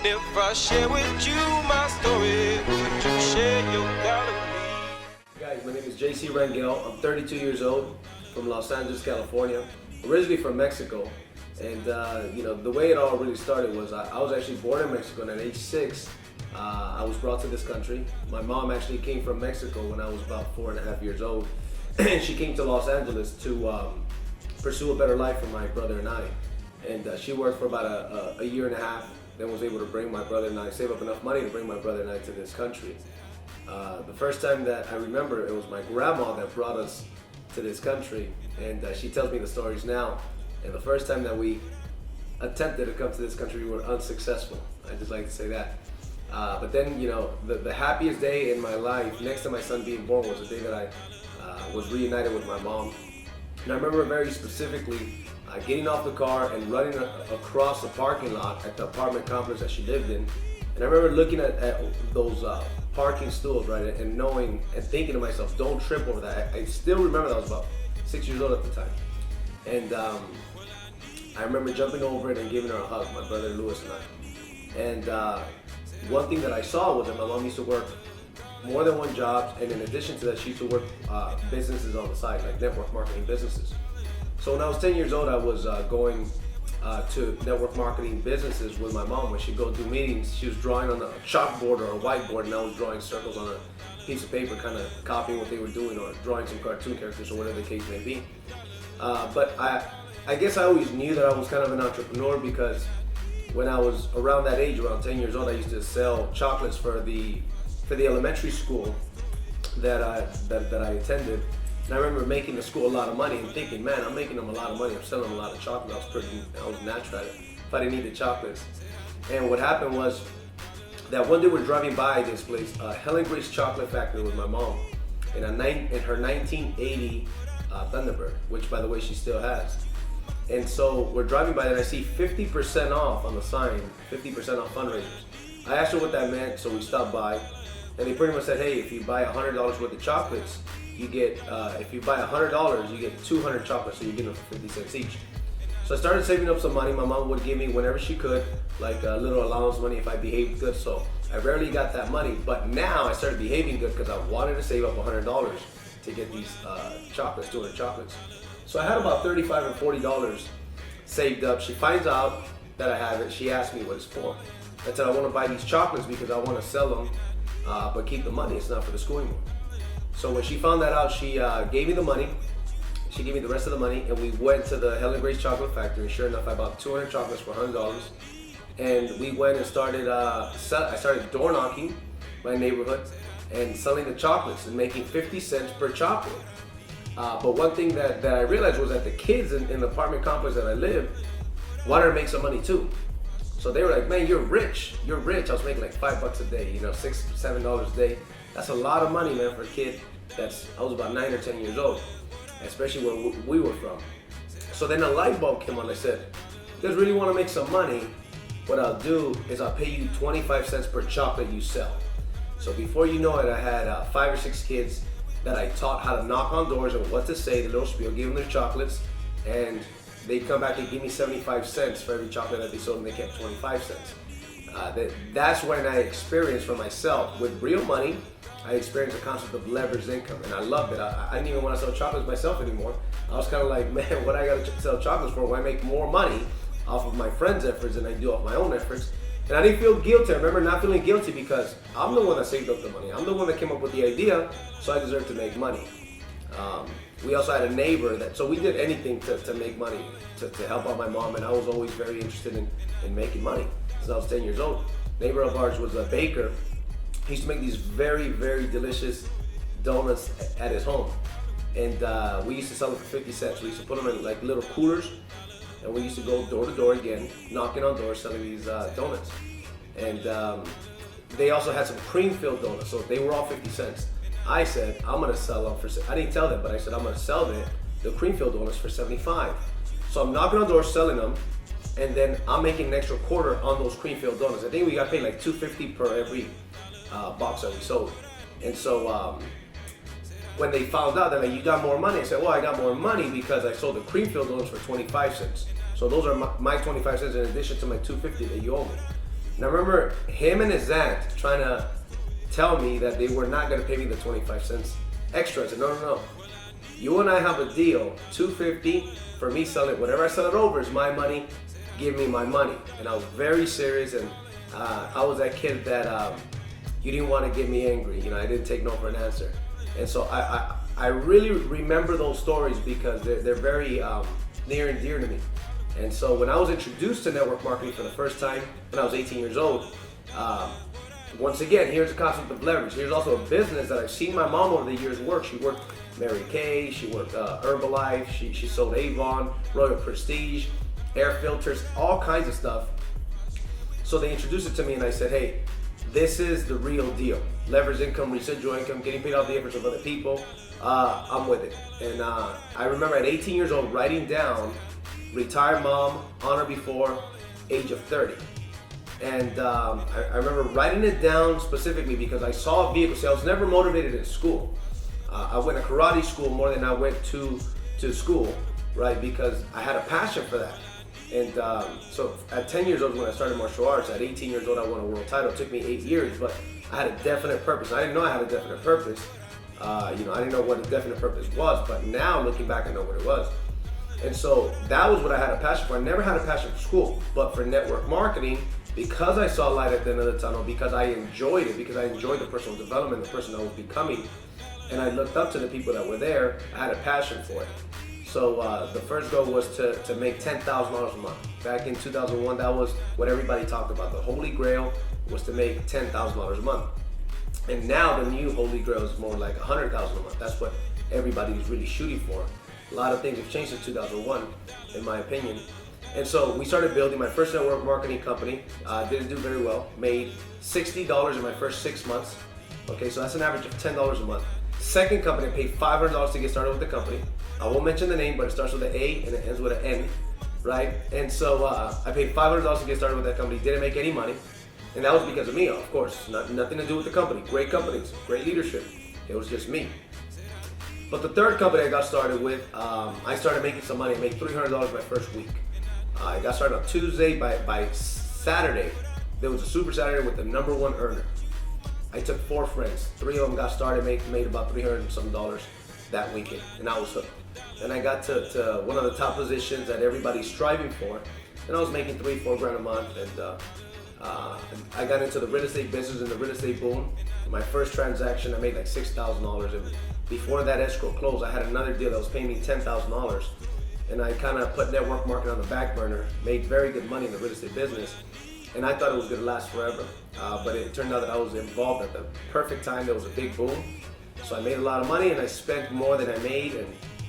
If I share with you my story, would you share your gallery? Guys, my name is JC Rangel. I'm 32 years old from Los Angeles, California. Originally from Mexico. And the way it all really started was I was actually born in Mexico, and at age 6, I was brought to this country. My mom actually came from Mexico when I was about 4.5 years old. And she came to Los Angeles to pursue a better life for my brother and I. And she worked for about a year and a half, then was able to bring my brother and I, save up enough money to bring my brother and I to this country. The first time that I remember, it was my grandma that brought us to this country, and she tells me the stories now. And the first time that we attempted to come to this country, we were unsuccessful. I just like to say that. But then, the happiest day in my life, next to my son being born, was the day that I was reunited with my mom. And I remember very specifically getting off the car and running across the parking lot at the apartment complex that she lived in. And I remember looking at those parking stools, right, and knowing and thinking to myself, don't trip over that. I still remember that. I was about 6 years old at the time. And I remember jumping over it and giving her a hug, my brother Louis and I. And one thing that I saw was that my mom used to work more than one job, and in addition to that, she used to work businesses on the side, like network marketing businesses. So when I was 10 years old, I was going to network marketing businesses with my mom. When she'd go do meetings, she was drawing on a chalkboard or a whiteboard, and I was drawing circles on a piece of paper, kind of copying what they were doing, or drawing some cartoon characters or whatever the case may be. But I guess I always knew that I was kind of an entrepreneur, because when I was around that age, around 10 years old, I used to sell chocolates for the elementary school that I attended. And I remember making the school a lot of money and thinking, man, I'm making them a lot of money. I'm selling them a lot of chocolate. I was natural at it if I didn't need the chocolates. And what happened was that one day we're driving by this place, Helen Grace Chocolate Factory, with my mom in her 1980 Thunderbird, which by the way she still has. And so we're driving by and I see 50% off on the sign, 50% off fundraisers. I asked her what that meant, so we stopped by, and they pretty much said, hey, if you buy $100 worth of chocolates, you get, if you buy $100, you get 200 chocolates, so you get them for 50 cents each. So I started saving up some money. My mom would give me whenever she could, like a little allowance money if I behaved good. So I rarely got that money, but now I started behaving good because I wanted to save up $100 to get these chocolates, 200 chocolates. So I had about $35 and $40 saved up. She finds out that I have it. She asked me what it's for. I said, I want to buy these chocolates because I want to sell them, but keep the money. It's not for the school anymore. So when she found that out, she gave me the money. She gave me the rest of the money, and we went to the Helen Grace Chocolate Factory. Sure enough, I bought 200 chocolates for $100, and we went and started. I started door knocking my neighborhood and selling the chocolates and making 50 cents per chocolate. But one thing that I realized was that the kids in the apartment complex that I lived wanted to make some money too. So they were like, man, you're rich. You're rich. I was making like $5 a day, $6, $7 a day. That's a lot of money, man, for a kid I was about 9 or 10 years old, especially where we were from. So then a light bulb came on. I said, you guys really want to make some money? What I'll do is I'll pay you 25 cents per chocolate you sell. So before you know it, I had 5 or 6 kids that I taught how to knock on doors and what to say, the little spiel, give them their chocolates, and they'd come back and give me 75 cents for every chocolate that they sold, and they kept 25 cents. That's when I experienced for myself, with real money, I experienced the concept of leveraged income, and I loved it. I didn't even want to sell chocolates myself anymore. I was kind of like, man, what I got to sell chocolates for when I make more money off of my friends' efforts than I do off my own efforts? And I didn't feel guilty. I remember not feeling guilty because I'm the one that saved up the money. I'm the one that came up with the idea, so I deserve to make money. We also had a neighbor so we did anything to make money, to help out my mom, and I was always very interested in making money since I was 10 years old. Neighbor of ours was a baker. He used to make these very, very delicious donuts at his home. And we used to sell them for 50 cents. We used to put them in like little coolers, and we used to go door to door again, knocking on doors, selling these donuts. And they also had some cream-filled donuts, so they were all 50 cents. I said, I'm gonna sell them I didn't tell them, but I said, I'm gonna sell the cream-filled donuts for 75. So I'm knocking on doors, selling them, and then I'm making an extra quarter on those cream-filled donuts. I think we got paid like $2.50 per every box that we sold. And so when they found out, they're like, you got more money. I said, well, I got more money because I sold the cream-filled donuts for 25 cents. So those are my 25 cents in addition to my $2.50 that you owe me. And I remember him and his aunt trying to tell me that they were not gonna pay me the 25 cents extra. I said, no. You and I have a deal, $2.50 for me selling it. Whatever I sell it over is my money, give me my money. And I was very serious, and I was that kid that you didn't want to get me angry. I didn't take no for an answer. And so I really remember those stories because they're very near and dear to me. And so when I was introduced to network marketing for the first time when I was 18 years old, once again, here's the concept of leverage. Here's also a business that I've seen my mom over the years work. She worked Mary Kay, she worked Herbalife, she sold Avon, Royal Prestige, air filters, all kinds of stuff. So they introduced it to me and I said, hey, this is the real deal. Leverage income, residual income, getting paid off the efforts of other people. I'm with it. And I remember at 18 years old writing down, retired mom, on or before age of 30. And I remember writing it down specifically because I saw a vehicle. See, I was never motivated in school. I went to karate school more than I went to school, right? Because I had a passion for that. And so at 10 years old when I started martial arts, at 18 years old I won a world title. It took me 8 years, but I had a definite purpose. I didn't know I had a definite purpose. I didn't know what a definite purpose was, but now looking back I know what it was. And so that was what I had a passion for. I never had a passion for school, but for network marketing, because I saw light at the end of the tunnel, because I enjoyed it, because I enjoyed the personal development, the person I was becoming, and I looked up to the people that were there, I had a passion for it. So the first goal was to make $10,000 a month. Back in 2001, that was what everybody talked about. The holy grail was to make $10,000 a month. And now the new holy grail is more like $100,000 a month. That's what everybody is really shooting for. A lot of things have changed since 2001, in my opinion. And so we started building my first network marketing company. Didn't do very well. Made $60 in my first 6 months. Okay, so that's an average of $10 a month. Second company, I paid $500 to get started with the company. I won't mention the name, but it starts with an A and it ends with an N, right? And so I paid $500 to get started with that company. Didn't make any money. And that was because of me, of course. Nothing to do with the company. Great companies, great leadership. It was just me. But the third company I got started with, I started making some money. I made $300 my first week. I got started on Tuesday. By Saturday, there was a Super Saturday with the #1 earner. I took 4 friends. 3 of them got started, made about $300 and some that weekend, and I was hooked. And I got to one of the top positions that everybody's striving for, and I was making $3-4 grand a month. And I got into the real estate business and the real estate boom. My first transaction, I made like $6,000, and before that escrow closed, I had another deal that was paying me $10,000, and I kind of put network marketing on the back burner. Made very good money in the real estate business, and I thought it was going to last forever. But it turned out that I was involved at the perfect time. There was a big boom. So I made a lot of money and I spent more than I made, and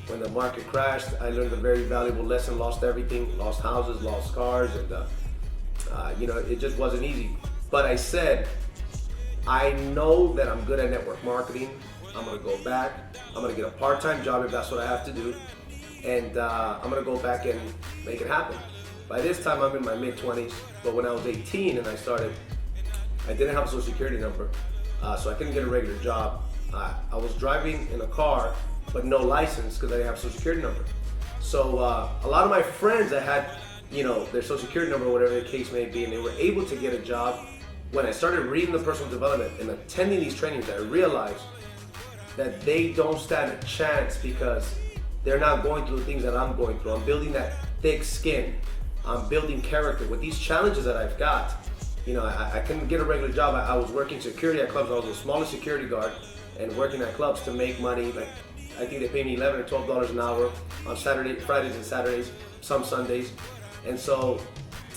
when the market crashed, I learned a very valuable lesson, lost everything, lost houses, lost cars, and it just wasn't easy. But I said, I know that I'm good at network marketing. I'm gonna go back, I'm gonna get a part-time job if that's what I have to do, and I'm gonna go back and make it happen. By this time I'm in my mid-20s, but when I was 18 and I started, I didn't have a social security number, so I couldn't get a regular job. I was driving in a car, but no license because I didn't have a social security number. So a lot of my friends that had, their social security number or whatever the case may be, and they were able to get a job. When I started reading the personal development and attending these trainings, I realized that they don't stand a chance because they're not going through the things that I'm going through. I'm building that thick skin. I'm building character. With these challenges that I've got, I couldn't get a regular job. I was working security at clubs. I was the smallest security guard and working at clubs to make money. Like, I think they pay me $11 or $12 an hour on Fridays and Saturdays, some Sundays. And so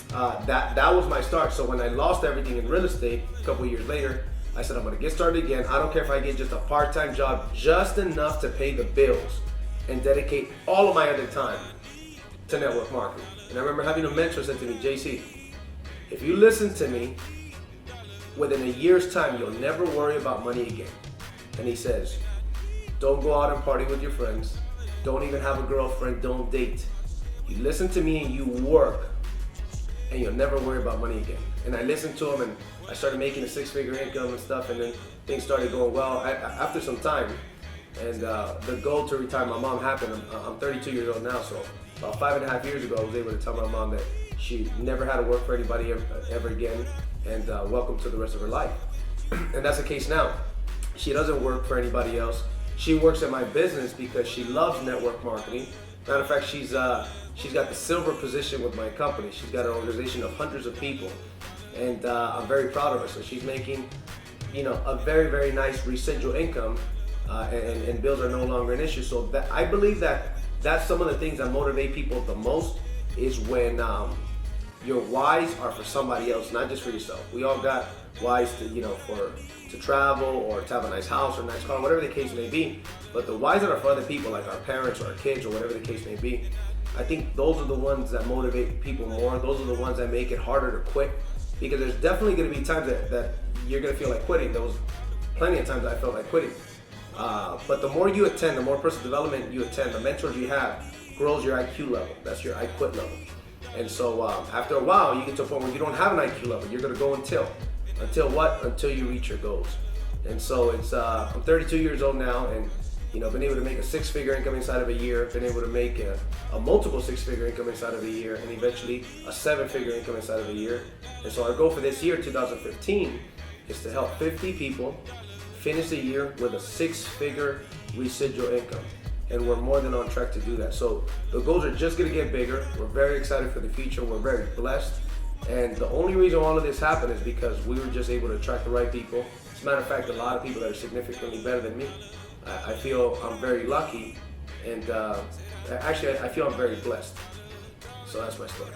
that was my start. So when I lost everything in real estate a couple years later, I said, I'm gonna get started again. I don't care if I get just a part-time job, just enough to pay the bills and dedicate all of my other time to network marketing. And I remember having a mentor say to me, JC, if you listen to me, within a year's time, you'll never worry about money again. And he says, don't go out and party with your friends. Don't even have a girlfriend, don't date. You listen to me and you work, and you'll never worry about money again. And I listened to him, and I started making a 6-figure income and stuff, and then things started going well after some time. And the goal to retire my mom happened. I'm 32 years old now, so about 5.5 years ago, I was able to tell my mom that She never had to work for anybody ever again, and welcome to the rest of her life. And that's the case now. She doesn't work for anybody else. She works at my business because she loves network marketing. Matter of fact, she's got the silver position with my company. She's got an organization of hundreds of people, and I'm very proud of her. So she's making, a very, very nice residual income, and bills are no longer an issue. So I believe that's some of the things that motivate people the most is when your whys are for somebody else, not just for yourself. We all got whys to travel or to have a nice house or a nice car, whatever the case may be. But the whys that are for other people, like our parents or our kids or whatever the case may be, I think those are the ones that motivate people more. Those are the ones that make it harder to quit, because there's definitely going to be times that you're going to feel like quitting. There was plenty of times that I felt like quitting. But the more you attend, the more personal development you attend, the mentors you have, grows your IQ level. That's your I quit level. And so after a while, you get to a point where you don't have an IQ level. You're going to go until what? Until you reach your goals. And so I'm 32 years old now, and been able to make a six-figure income inside of a year, been able to make a multiple six-figure income inside of a year, and eventually a seven-figure income inside of a year. And so our goal for this year, 2015, is to help 50 people finish the year with a six-figure residual income. And we're more than on track to do that. So the goals are just gonna get bigger. We're very excited for the future. We're very blessed. And the only reason all of this happened is because we were just able to attract the right people. As a matter of fact, a lot of people that are significantly better than me. I feel I'm very lucky, and actually I feel I'm very blessed. So that's my story.